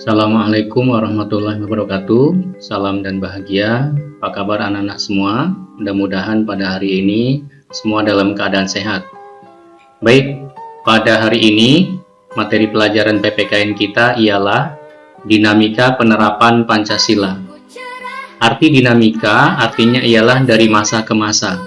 Assalamualaikum warahmatullahi wabarakatuh. Salam dan bahagia. Apa kabar anak-anak semua? Mudah-mudahan pada hari ini semua dalam keadaan sehat. Baik, pada hari ini materi pelajaran PPKN kita ialah dinamika penerapan Pancasila. Arti dinamika artinya ialah dari masa ke masa.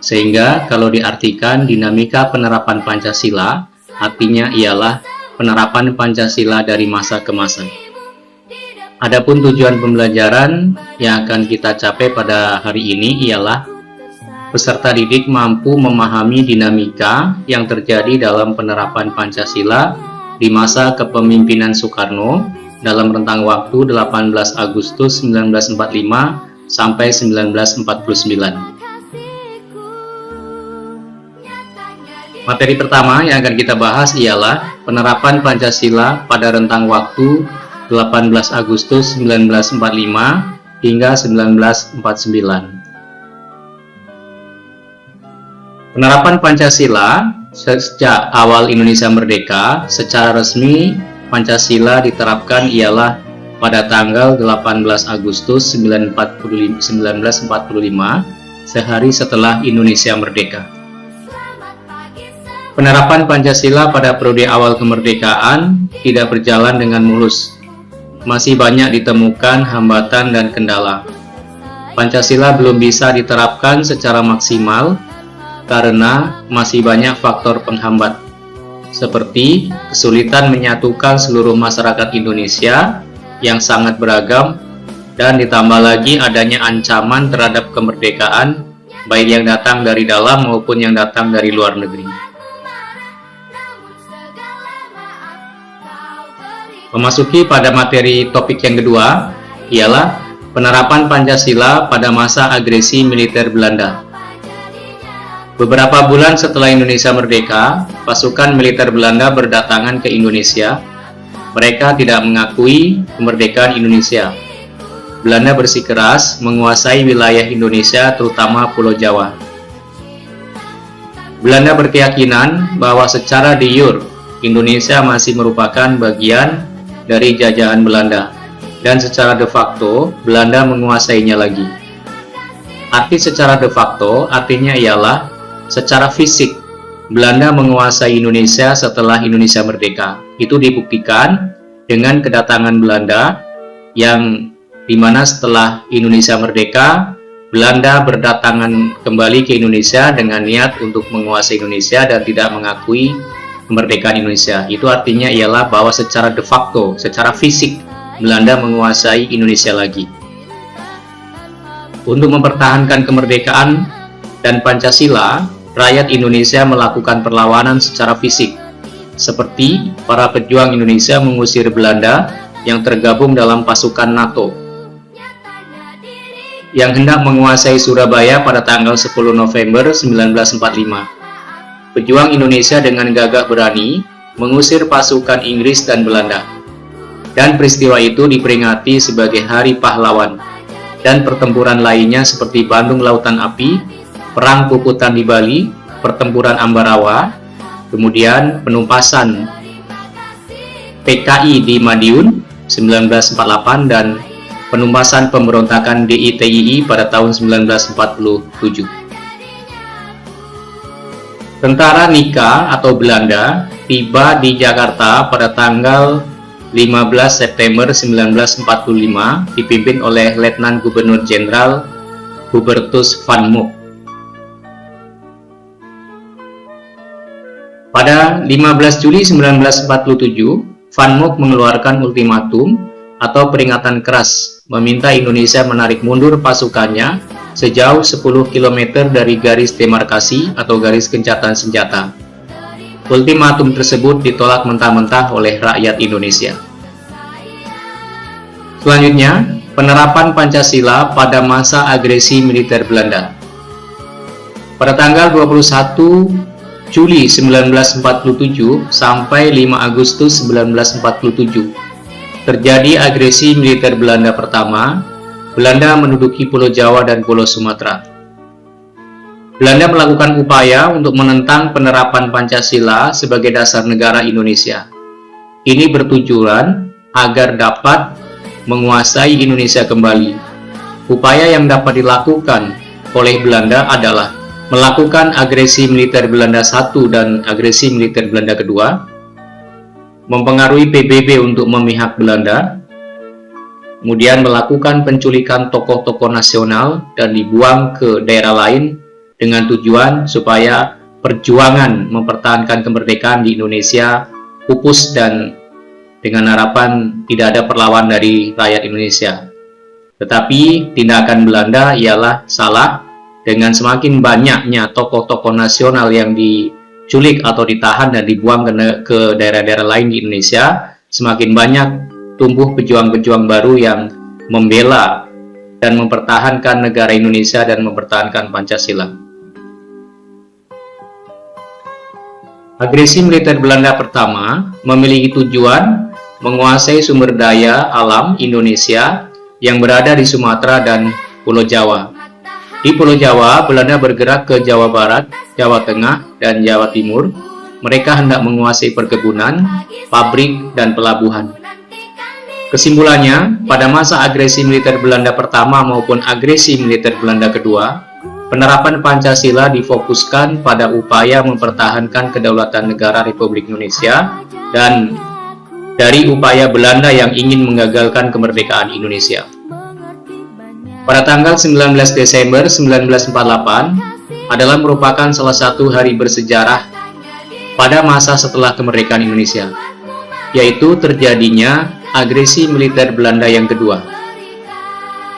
Sehingga kalau diartikan dinamika penerapan Pancasila artinya ialah penerapan Pancasila dari masa ke masa. Adapun tujuan pembelajaran yang akan kita capai pada hari ini ialah peserta didik mampu memahami dinamika yang terjadi dalam penerapan Pancasila di masa kepemimpinan Soekarno dalam rentang waktu 18 Agustus 1945 sampai 1949. Materi pertama yang akan kita bahas ialah penerapan Pancasila pada rentang waktu 18 Agustus 1945 hingga 1949. Penerapan Pancasila sejak awal Indonesia merdeka, secara resmi Pancasila diterapkan ialah pada tanggal 18 Agustus 1945, sehari setelah Indonesia merdeka. Penerapan Pancasila pada periode awal kemerdekaan tidak berjalan dengan mulus. Masih banyak ditemukan hambatan dan kendala. Pancasila belum bisa diterapkan secara maksimal karena masih banyak faktor penghambat, seperti kesulitan menyatukan seluruh masyarakat Indonesia yang sangat beragam, dan ditambah lagi adanya ancaman terhadap kemerdekaan, baik yang datang dari dalam maupun yang datang dari luar negeri. Memasuki pada materi topik yang kedua, ialah penerapan Pancasila pada masa agresi militer Belanda. Beberapa bulan setelah Indonesia merdeka, pasukan militer Belanda berdatangan ke Indonesia. Mereka tidak mengakui kemerdekaan Indonesia. Belanda bersikeras menguasai wilayah Indonesia, terutama Pulau Jawa. Belanda berkeyakinan bahwa secara de jure Indonesia masih merupakan bagian dari jajahan Belanda, dan secara de facto Belanda menguasainya lagi. Arti secara de facto artinya ialah secara fisik Belanda menguasai Indonesia setelah Indonesia merdeka. Itu dibuktikan dengan kedatangan Belanda, yang dimana setelah Indonesia merdeka Belanda berdatangan kembali ke Indonesia dengan niat untuk menguasai Indonesia dan tidak mengakui kemerdekaan Indonesia. Itu artinya ialah bahwa secara de facto, secara fisik Belanda menguasai Indonesia lagi. Untuk mempertahankan kemerdekaan dan Pancasila, rakyat Indonesia melakukan perlawanan secara fisik, seperti para pejuang Indonesia mengusir Belanda yang tergabung dalam pasukan NATO yang hendak menguasai Surabaya pada tanggal 10 November 1945. Pejuang Indonesia dengan gagah berani mengusir pasukan Inggris dan Belanda. Dan peristiwa itu diperingati sebagai Hari Pahlawan. Dan pertempuran lainnya seperti Bandung Lautan Api, Perang Puputan di Bali, Pertempuran Ambarawa, kemudian penumpasan PKI di Madiun 1948 dan penumpasan pemberontakan DITII pada tahun 1947. Tentara Nika atau Belanda tiba di Jakarta pada tanggal 15 September 1945 dipimpin oleh Letnan Gubernur Jenderal Hubertus van Mook. Pada 15 Juli 1947, Van Mook mengeluarkan ultimatum atau peringatan keras meminta Indonesia menarik mundur pasukannya sejauh 10 km dari garis demarkasi atau garis gencatan senjata. Ultimatum tersebut ditolak mentah-mentah oleh rakyat Indonesia. Selanjutnya, penerapan Pancasila pada masa agresi militer Belanda. Pada tanggal 21 Juli 1947 sampai 5 Agustus 1947, terjadi agresi militer Belanda pertama. Belanda menduduki Pulau Jawa dan Pulau Sumatera. Belanda melakukan upaya untuk menentang penerapan Pancasila sebagai dasar negara Indonesia. Ini bertujuan agar dapat menguasai Indonesia kembali. Upaya yang dapat dilakukan oleh Belanda adalah melakukan agresi militer Belanda I dan agresi militer Belanda II, mempengaruhi PBB untuk memihak Belanda, kemudian melakukan penculikan tokoh-tokoh nasional dan dibuang ke daerah lain dengan tujuan supaya perjuangan mempertahankan kemerdekaan di Indonesia pupus dan dengan harapan tidak ada perlawanan dari rakyat Indonesia. Tetapi tindakan Belanda ialah salah. Dengan semakin banyaknya tokoh-tokoh nasional yang diculik atau ditahan dan dibuang ke daerah-daerah lain di Indonesia, semakin banyak tumbuh pejuang-pejuang baru yang membela dan mempertahankan negara Indonesia dan mempertahankan Pancasila. Agresi militer Belanda pertama memiliki tujuan menguasai sumber daya alam Indonesia yang berada di Sumatera dan Pulau Jawa. Di Pulau Jawa, Belanda bergerak ke Jawa Barat, Jawa Tengah, dan Jawa Timur. Mereka hendak menguasai perkebunan, pabrik, dan pelabuhan. Kesimpulannya, pada masa agresi militer Belanda pertama maupun agresi militer Belanda kedua, penerapan Pancasila difokuskan pada upaya mempertahankan kedaulatan negara Republik Indonesia dan dari upaya Belanda yang ingin menggagalkan kemerdekaan Indonesia. Pada tanggal 19 Desember 1948 adalah merupakan salah satu hari bersejarah pada masa setelah kemerdekaan Indonesia, yaitu terjadinya agresi militer Belanda yang kedua.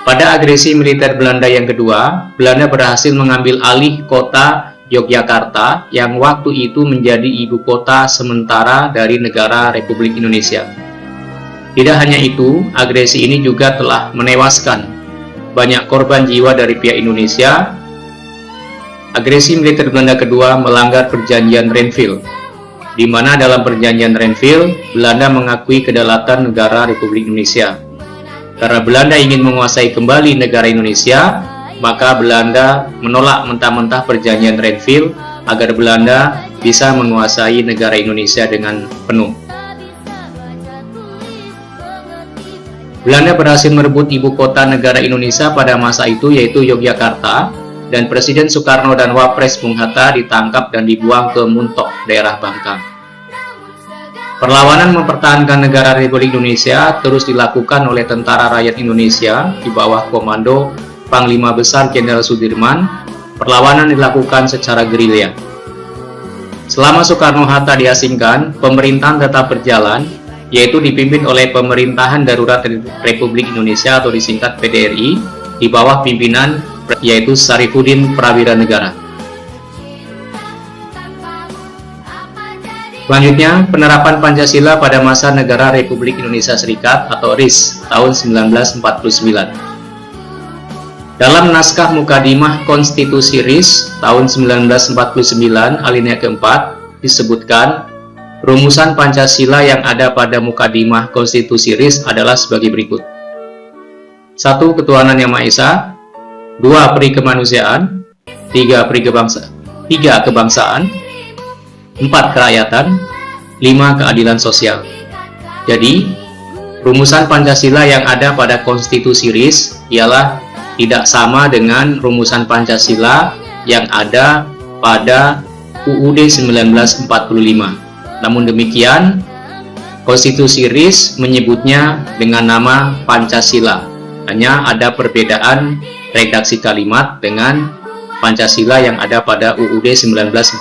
Pada agresi militer Belanda yang kedua, Belanda berhasil mengambil alih kota Yogyakarta yang waktu itu menjadi ibu kota sementara dari negara Republik Indonesia. Tidak hanya itu, agresi ini juga telah menewaskan banyak korban jiwa dari pihak Indonesia. Agresi militer Belanda kedua melanggar perjanjian Renville, di mana dalam perjanjian Renville, Belanda mengakui kedaulatan negara Republik Indonesia. Karena Belanda ingin menguasai kembali negara Indonesia, maka Belanda menolak mentah-mentah perjanjian Renville agar Belanda bisa menguasai negara Indonesia dengan penuh. Belanda berhasil merebut ibu kota negara Indonesia pada masa itu, yaitu Yogyakarta, dan Presiden Soekarno dan Wapres Bung Hatta ditangkap dan dibuang ke Muntok, daerah Bangka. Perlawanan mempertahankan negara Republik Indonesia terus dilakukan oleh tentara rakyat Indonesia di bawah komando Panglima Besar Jenderal Sudirman. Perlawanan dilakukan secara gerilya. Selama Soekarno-Hatta diasingkan, pemerintahan tetap berjalan, yaitu dipimpin oleh Pemerintahan Darurat Republik Indonesia atau disingkat PDRI di bawah pimpinan yaitu Sarifuddin Prawira Negara. Selanjutnya, penerapan Pancasila pada masa Negara Republik Indonesia Serikat atau RIS tahun 1949. Dalam naskah Mukadimah Konstitusi RIS tahun 1949 alinea keempat disebutkan rumusan Pancasila yang ada pada Mukadimah Konstitusi RIS adalah sebagai berikut. 1. Ketuhanan Yang Maha Esa. 2. Peri kemanusiaan. 3. Kebangsaan. 4. Kerakyatan. 5. Keadilan sosial. Jadi, rumusan Pancasila yang ada pada Konstitusi RIS ialah tidak sama dengan rumusan Pancasila yang ada pada UUD 1945. Namun demikian, Konstitusi RIS menyebutnya dengan nama Pancasila. Hanya ada perbedaan redaksi kalimat dengan Pancasila yang ada pada UUD 1945.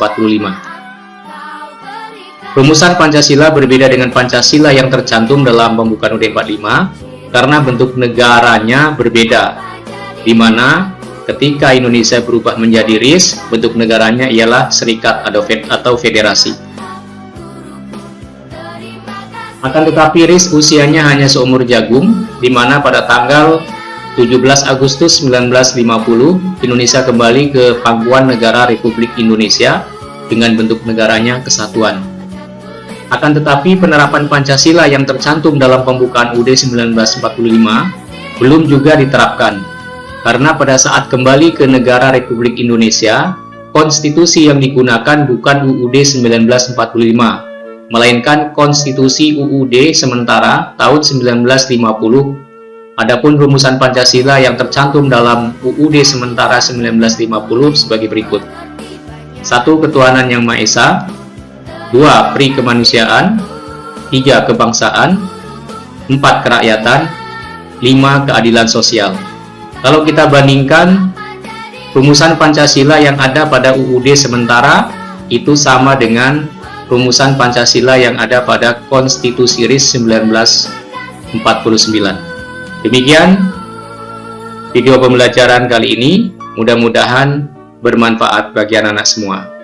Rumusan Pancasila berbeda dengan Pancasila yang tercantum dalam pembukaan UUD 45 karena bentuk negaranya berbeda, di mana ketika Indonesia berubah menjadi RIS, bentuk negaranya ialah serikat atau federasi. Akan tetapi RIS usianya hanya seumur jagung, di mana pada tanggal 17 Agustus 1950 Indonesia kembali ke pangkuan negara Republik Indonesia dengan bentuk negaranya kesatuan. Akan tetapi penerapan Pancasila yang tercantum dalam pembukaan UUD 1945 belum juga diterapkan, karena pada saat kembali ke negara Republik Indonesia, konstitusi yang digunakan bukan UUD 1945, melainkan Konstitusi UUD sementara tahun 1950. Adapun rumusan Pancasila yang tercantum dalam UUD sementara 1950 sebagai berikut. 1. Ketuhanan Yang Maha Esa. 2. Pri kemanusiaan. 3. Kebangsaan. 4. Kerakyatan. 5. Keadilan sosial. Kalau kita bandingkan, rumusan Pancasila yang ada pada UUD sementara itu sama dengan rumusan Pancasila yang ada pada Konstitusi RIS 1949. Demikian video pembelajaran kali ini, mudah-mudahan bermanfaat bagi anak-anak semua.